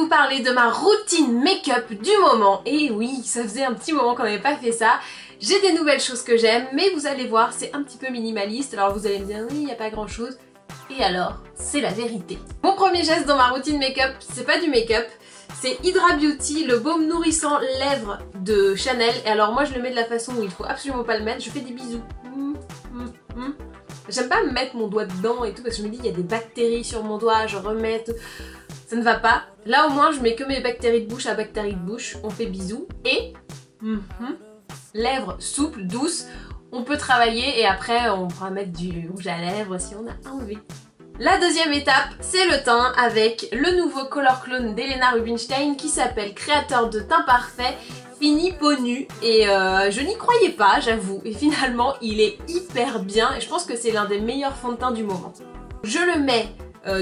vous parler de ma routine make-up du moment. Et oui, ça faisait un petit moment qu'on n'avait pas fait ça. J'ai des nouvelles choses que j'aime, mais vous allez voir, c'est un petit peu minimaliste. Alors vous allez me dire, oui, il n'y a pas grand chose. Et alors, c'est la vérité. Mon premier geste dans ma routine make-up, c'est pas du make-up, c'est Hydra Beauty, le baume nourrissant lèvres de Chanel. Et alors moi je le mets de la façon où il faut absolument pas le mettre, je fais des bisous. J'aime pas mettre mon doigt dedans et tout parce que je me dis il y a des bactéries sur mon doigt, je remets tout. Ça ne va pas. Là au moins je mets que mes bactéries de bouche à bactéries de bouche, on fait bisous et lèvres souples, douces. On peut travailler et après on pourra mettre du rouge à lèvres si on a envie. La deuxième étape, c'est le teint avec le nouveau Color Clone d'Helena Rubinstein qui s'appelle Créateur de teint parfait fini peau nue. Et je n'y croyais pas, j'avoue. Et finalement, il est hyper bien et je pense que c'est l'un des meilleurs fonds de teint du moment. Je le mets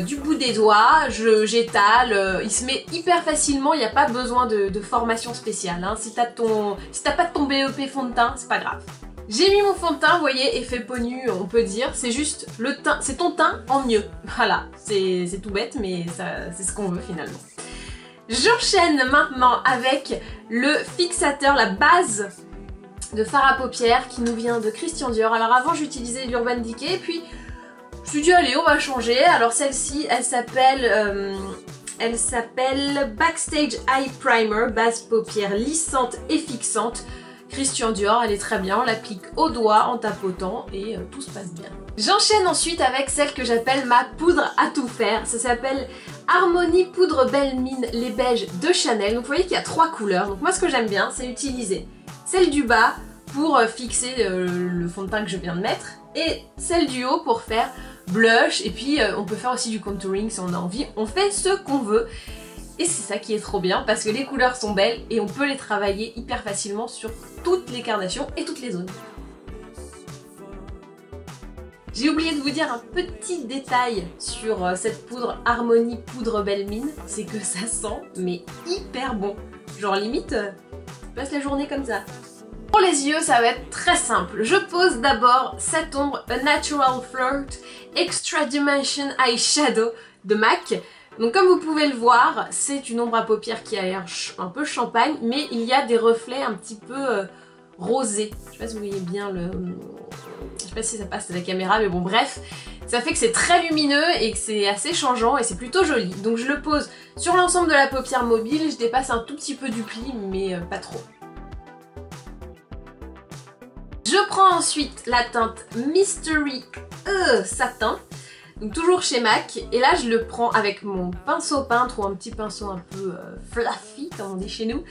du bout des doigts, j'étale, il se met hyper facilement, il n'y a pas besoin de formation spéciale. Hein. Si t'as pas ton BEP fond de teint, c'est pas grave. J'ai mis mon fond de teint, vous voyez, effet peau nue, on peut dire, c'est juste le teint, c'est ton teint en mieux. Voilà, c'est tout bête, mais c'est ce qu'on veut finalement. J'enchaîne maintenant avec le fixateur, la base de fard à paupières qui nous vient de Christian Dior. Alors avant j'utilisais l'Urban Decay, puis je me suis dit allez on va changer. Alors celle-ci elle s'appelle Backstage Eye Primer, base paupières lissante et fixante. Christian Dior, elle est très bien, on l'applique au doigt en tapotant et tout se passe bien. J'enchaîne ensuite avec celle que j'appelle ma poudre à tout faire. Ça s'appelle Harmonie Poudre Belle Mine les beiges de Chanel. Donc vous voyez qu'il y a 3 couleurs. Donc moi ce que j'aime bien c'est utiliser celle du bas pour fixer le fond de teint que je viens de mettre et celle du haut pour faire blush et puis on peut faire aussi du contouring si on a envie. On fait ce qu'on veut. Et c'est ça qui est trop bien parce que les couleurs sont belles et on peut les travailler hyper facilement sur toutes les carnations et toutes les zones. J'ai oublié de vous dire un petit détail sur cette poudre Harmonie Poudre Belle Mine, c'est que ça sent mais hyper bon. Genre limite, je passe la journée comme ça. Pour les yeux, ça va être très simple. Je pose d'abord cette ombre A Natural Flirt Extra Dimension Eyeshadow de MAC. Donc comme vous pouvez le voir, c'est une ombre à paupières qui a l'air un peu champagne, mais il y a des reflets un petit peu rosés. Je sais pas si vous voyez bien le... Je sais pas si ça passe à la caméra, mais bon bref. Ça fait que c'est très lumineux et que c'est assez changeant et c'est plutôt joli. Donc je le pose sur l'ensemble de la paupière mobile, je dépasse un tout petit peu du pli, mais pas trop. Je prends ensuite la teinte Mystery Satin. Donc toujours chez MAC, et là je le prends avec mon pinceau peintre ou un petit pinceau un peu fluffy comme on dit chez nous,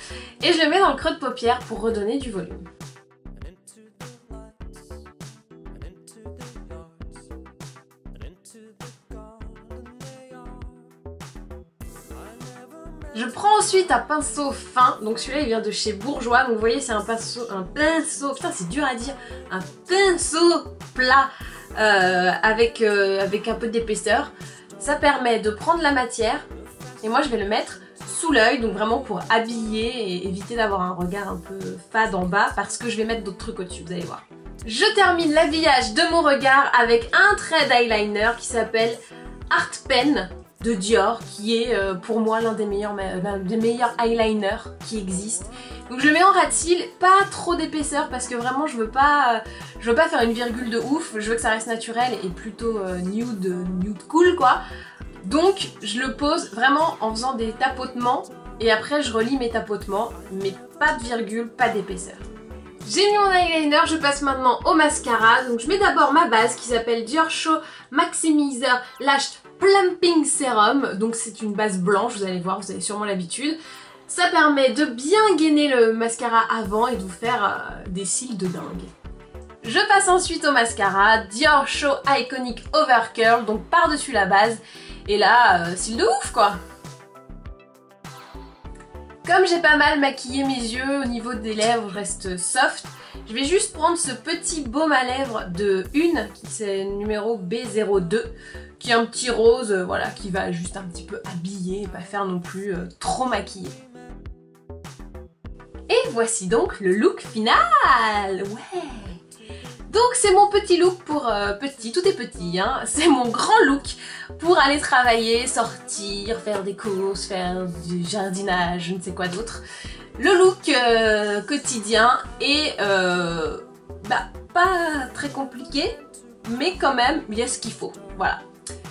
et je le mets dans le creux de paupière pour redonner du volume. Je prends ensuite un pinceau fin, donc celui-là il vient de chez Bourjois, donc vous voyez c'est un pinceau, putain c'est dur à dire, un pinceau plat. Avec un peu d'épaisseur. Ça permet de prendre la matière et moi je vais le mettre sous l'œil, donc vraiment pour habiller et éviter d'avoir un regard un peu fade en bas parce que je vais mettre d'autres trucs au-dessus, vous allez voir. Je termine l'habillage de mon regard avec un trait d'eyeliner qui s'appelle Art Pen de Dior, qui est pour moi l'un des meilleurs eyeliners qui existent. Donc je le mets en ras de cils, pas trop d'épaisseur parce que vraiment je veux pas faire une virgule de ouf, je veux que ça reste naturel et plutôt nude cool quoi. Donc je le pose vraiment en faisant des tapotements et après je relis mes tapotements, mais pas de virgule, pas d'épaisseur. J'ai mis mon eyeliner, je passe maintenant au mascara. Donc je mets d'abord ma base qui s'appelle Dior Show Maximizer Lash Plumping Serum. Donc c'est une base blanche, vous allez voir, vous avez sûrement l'habitude. Ça permet de bien gainer le mascara avant et de vous faire des cils de dingue. Je passe ensuite au mascara Dior Show Iconic Overcurl, donc par-dessus la base. Et là, cils de ouf quoi. Comme j'ai pas mal maquillé mes yeux, au niveau des lèvres je reste soft, je vais juste prendre ce petit baume à lèvres de Une, c'est numéro B02, qui est un petit rose, voilà, qui va juste un petit peu habiller et pas faire non plus trop maquillé. Et voici donc le look final. Ouais. Donc c'est mon petit look pour petit, tout est petit, hein. C'est mon grand look pour aller travailler, sortir, faire des courses, faire du jardinage, je ne sais quoi d'autre. Le look quotidien et pas très compliqué, mais quand même il y a ce qu'il faut, voilà.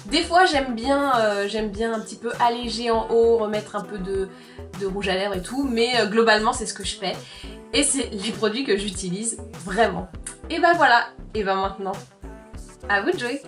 Des fois j'aime bien un petit peu alléger en haut, remettre un peu de rouge à lèvres et tout, mais globalement c'est ce que je fais. Et c'est les produits que j'utilise vraiment. Et bah voilà, et bah maintenant, à vous de jouer!